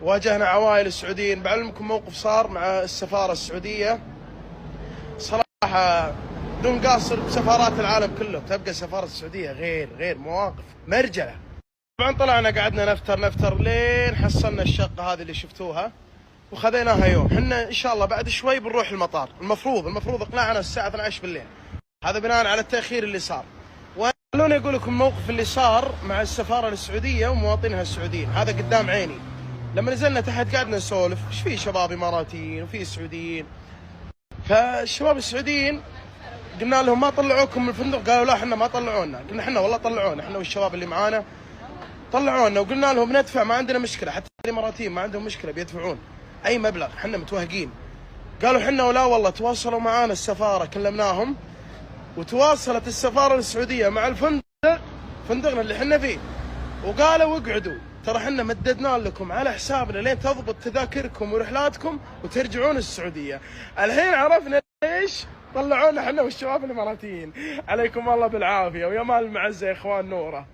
واجهنا عوائل السعوديين. بعلمكم موقف صار مع السفارة السعودية صراحة بدون قاصر بسفارات العالم كله، تبقى السفارة السعودية غير مواقف مرجلة. طبعا طلعنا قعدنا نفتر لين حصلنا الشقة هذه اللي شفتوها وخذيناها يوم. حنا ان شاء الله بعد شوي بنروح المطار، المفروض اقلاعنا الساعة 12 بالليل، هذا بناء على التأخير اللي صار. خلوني اقول لكم الموقف اللي صار مع السفارة السعودية ومواطنيها السعوديين، هذا قدام عيني. لما نزلنا تحت قعدنا نسولف، ايش في شباب اماراتيين وفي سعوديين. فالشباب السعوديين قلنا لهم ما طلعوكم من الفندق؟ قالوا لا احنا ما طلعونا. قلنا احنا والله طلعونا، احنا والشباب اللي معانا طلعونا، وقلنا لهم بندفع ما عندنا مشكلة، حتى الاماراتيين ما عندهم مشكلة بيدفعون اي مبلغ، احنا متوهقين. قالوا احنا ولا والله. تواصلوا معانا السفارة، كلمناهم وتواصلت السفارة السعودية مع فندقنا اللي احنا فيه، وقالوا اقعدوا ترى احنا مددنا لكم على حسابنا لين تضبط تذاكركم ورحلاتكم وترجعون السعودية. الحين عرفنا ليش طلعونا احنا والشباب الاماراتيين. عليكم الله بالعافية ويا مال المعزة يا اخوان نوره.